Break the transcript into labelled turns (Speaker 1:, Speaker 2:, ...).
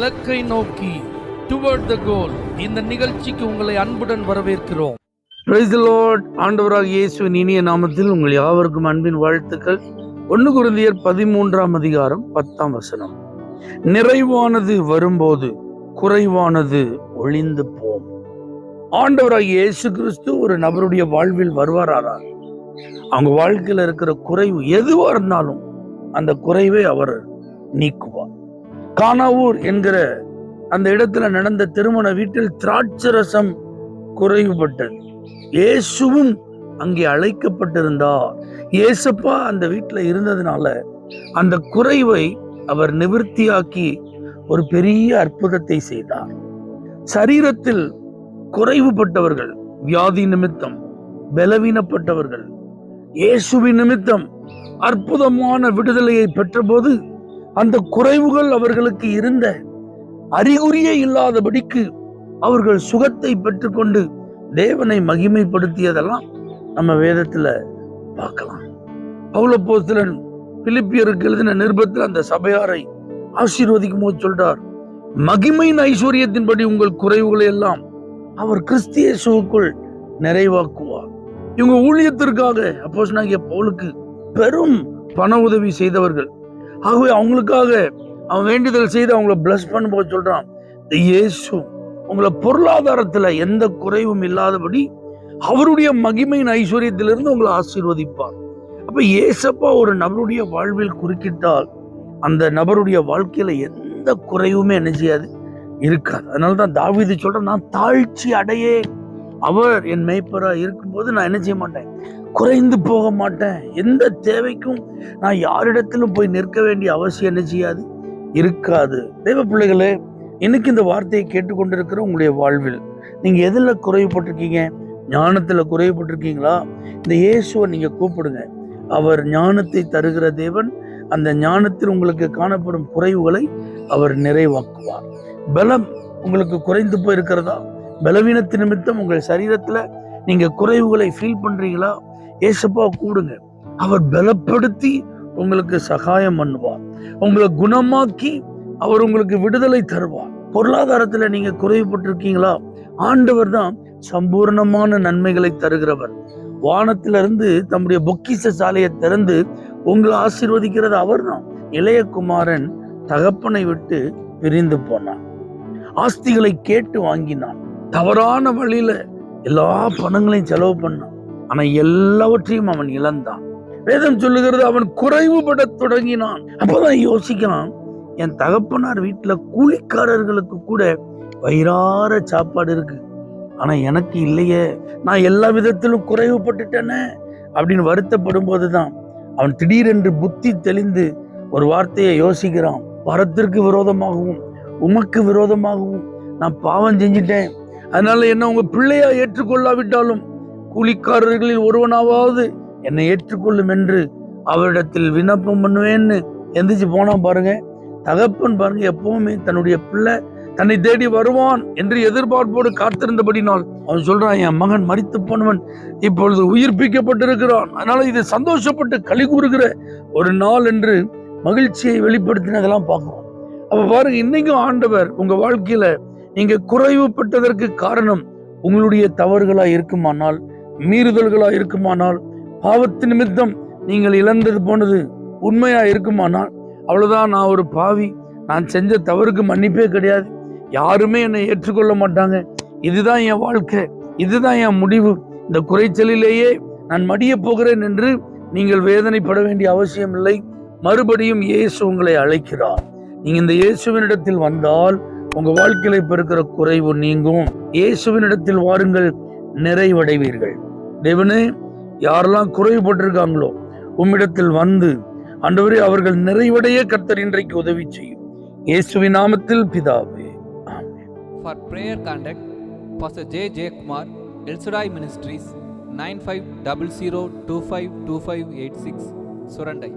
Speaker 1: இலக்கை நோக்கி டுவர்ட் த கோல். இந்த நிகழ்ச்சிக்கு உங்களை அன்புடன் வரவேற்கிறோம். Praise the Lord. ஆண்டவராக இயேசுவின் இனிய நாமத்தில் உங்கள் யாவருக்கும் அன்பின் வாழ்த்துக்கள். 1 கொரிந்தியர் 13ஆம் அதிகாரம் 10ஆம் வசனம். நிறைவானது வரும்போது குறைவானது ஒளிந்து போம். ஆண்டவராக இயேசு கிறிஸ்து ஒரு நபருடைய வாழ்வில் வருவாரா, அவங்க வாழ்க்கையில இருக்கிற குறைவு எதுவா இருந்தாலும் அந்த குறைவை அவர் நீக்குவார். கானாவூர் என்கிற அந்த இடத்துல நடந்த திருமண வீட்டில் திராட்சரசம் குறைவுபட்டது. இயேசுவும் அங்கே அழைக்கப்பட்டிருந்தார். இயேசப்பா அந்த வீட்டில் இருந்ததுனால அந்த குறைவை அவர் நிவர்த்தியாக்கி ஒரு பெரிய அற்புதத்தை செய்தார். சரீரத்தில் குறைவுபட்டவர்கள், வியாதி நிமித்தம் பலவீனப்பட்டவர்கள் இயேசுவின் நிமித்தம் அற்புதமான விடுதலையை பெற்றபோது அந்த குறைவுகள் அவர்களுக்கு இருந்த அறிகுறியே இல்லாதபடிக்கு அவர்கள் சுகத்தை பெற்றுக்கொண்டு தேவனை மகிமைப்படுத்தியதெல்லாம் நம்ம வேதத்துல பார்க்கலாம். பவுல் அப்போஸ்தலன் பிலிப்பியருக்கு எழுதின நிருபத்தில் அந்த சபையாரை ஆசீர்வதிக்கும் போது சொல்றார், மகிமையின் ஐஸ்வர்யத்தின்படி உங்கள் குறைவுகளை எல்லாம் அவர் கிறிஸ்து இயேசுவுக்குள் நிறைவாக்குவார். இவங்க ஊழியத்திற்காக அப்போஸ்தலனாகிய பவுலுக்கு பெரும் பண உதவி செய்தவர்கள். ஆகவே அவங்களுக்காக அவன் வேண்டுதல் செய்து அவங்கள பிளஸ் பண்ணும்போது சொல்றான், இயேசு உங்களை பொருளாதாரத்துல எந்த குறைவும் இல்லாதபடி அவருடைய மகிமையின் ஐஸ்வர்யத்திலிருந்து உங்களை ஆசீர்வதிப்பார். அப்ப இயேசப்பா ஒரு நபருடைய வாழ்வில் குறுக்கிட்டால் அந்த நபருடைய வாழ்க்கையில எந்த குறைவுமே என்ன செய்யாது, இருக்காது. அதனாலதான் தாவீது சொல்றேன், நான் தாழ்ச்சி அடையே, அவர் என் மேய்ப்பரா இருக்கும்போது நான் என்ன செய்ய மாட்டேன், குறைந்து போக மாட்டேன். எந்த தேவைக்கும் நான் யாரிடத்திலும் போய் நிற்க வேண்டிய அவசியம் என்ன செய்யாது, இருக்காது. தேவ பிள்ளைகளே, இன்னைக்கு இந்த வார்த்தையை கேட்டுக்கொண்டிருக்கிற உங்களுடைய வாழ்வில் நீங்க எதுல குறைவுபட்டிருக்கீங்க? ஞானத்துல குறைவுபட்டிருக்கீங்களா? இந்த இயேசுவை நீங்க கூப்பிடுங்க. அவர் ஞானத்தை தருகிற தேவன். அந்த ஞானத்தில் உங்களுக்கு காணப்படும் குறைவுகளை அவர் நிறைவாக்குவார். பலம் உங்களுக்கு குறைந்து போயிருக்கிறதா? பலவீனத்து நிமித்தம் உங்கள் சரீரத்துல நீங்க குறைவுகளை ஃபீல் பண்றீங்களா? ஏசப்பா கூடுங்க. அவர் பலப்படுத்தி உங்களுக்கு சகாயம் பண்ணுவார். உங்களை குணமாக்கி அவர் உங்களுக்கு விடுதலை தருவார். பொருளாதாரத்துல நீங்க குறைவுபட்டிருக்கீங்களா? ஆண்டவர் தான் சம்பூர்ணமான நன்மைகளை தருகிறவர். வானத்திலிருந்து தம்முடைய பொக்கிஷ சாலையை திறந்து உங்களை ஆசீர்வதிக்கிறது அவர் தான். இளையகுமாரன் தகப்பனை விட்டு பிரிந்து போனான். ஆஸ்திகளை கேட்டு வாங்கினான். தவறான வழியில எல்லா பணங்களையும் செலவு பண்ணான். ஆனா எல்லாவற்றையும் அவன் இழந்தான். வேதம் சொல்லுகிறது, அவன் குறைவுபட தொடங்கினான். அப்பதான் யோசிக்கலாம், என் தகப்பனார் வீட்டுல கூலிக்காரர்களுக்கு கூட வயிறார சாப்பாடு இருக்கு, ஆனா எனக்கு இல்லையே, நான் எல்லா விதத்திலும் குறைவுபட்டுட்டேனே அப்படின்னு வருத்தப்படும் போதுதான் அவன் திடீரென்று புத்தி தெளிந்து ஒரு வார்த்தையை யோசிக்கிறான். வரத்திற்கு விரோதமாகவும் உமக்கு விரோதமாகவும் நான் பாவம் செஞ்சிட்டேன். அதனால என்ன உங்க பிள்ளையா ஏற்றுக்கொள்ளாவிட்டாலும் கூலிக்காரர்களில் ஒருவனாவது என்னை ஏற்றுக்கொள்ளும் என்று அவரிடத்தில் விண்ணப்பம் பண்ணுவேன்னு எந்திரிச்சு போனா பாருங்க. தகப்பன் பாருங்க, எப்பவுமே தன்னுடைய பிள்ளை தன்னை தேடி வருவான் என்று எதிர்பார்ப்போடு காத்திருந்தபடினால் அவன் சொல்றான், என் மகன் மரித்து போனவன் இப்பொழுது உயிர்ப்பிக்கப்பட்டிருக்கிறான், அதனால இது சந்தோஷப்பட்டு களி கூறுகிற ஒரு நாள் என்று மகிழ்ச்சியை வெளிப்படுத்தினதெல்லாம் பார்க்கிறோம். அப்ப பாருங்க, இன்னைக்கும் ஆண்டவர் உங்க வாழ்க்கையில நீங்க குறைவுபட்டதற்கு காரணம் உங்களுடைய தவறுகளா இருக்குமானால், மீறுதல்களா இருக்குமானால், பாவத்து நிமித்தம் நீங்கள் இழந்தது போனது உண்மையா இருக்குமானால், அவ்வளவுதான், நான் ஒரு பாவி, நான் செஞ்ச தவறுக்கு மன்னிப்பே கிடையாது, யாருமே என்னை ஏற்றுக்கொள்ள மாட்டாங்க, இதுதான் என் வாழ்க்கை, இதுதான் என் முடிவு, இந்த குறைச்சலிலேயே நான் மடிய போகிறேன் என்று நீங்கள் வேதனைப்பட வேண்டிய அவசியம் இல்லை. மறுபடியும் இயேசு உங்களை அழைக்கிறார். நீங்க இந்த இயேசுவினிடத்தில் வந்தால் உங்க வாழ்க்கையில இப்ப இருக்கிற குறைவு நீங்கும். இயேசுவினிடத்தில் வாருங்கள், நிறைவடைவீர்கள். தேவனே, யாரெல்லாம் குறைவுபட்டிருக்காங்களோ உம்மிடத்தில் வந்து ஆண்டவரே அவர்கள் நிறைவடைய கர்த்தர் இன்றைக்கு உதவி செய்யும். இயேசுவின் நாமத்தில் பிதாவே, ஆமென்.
Speaker 2: For prayer contact, Pastor J. J. Kumar, El Shaddai Ministries, 9500252586, Surandai.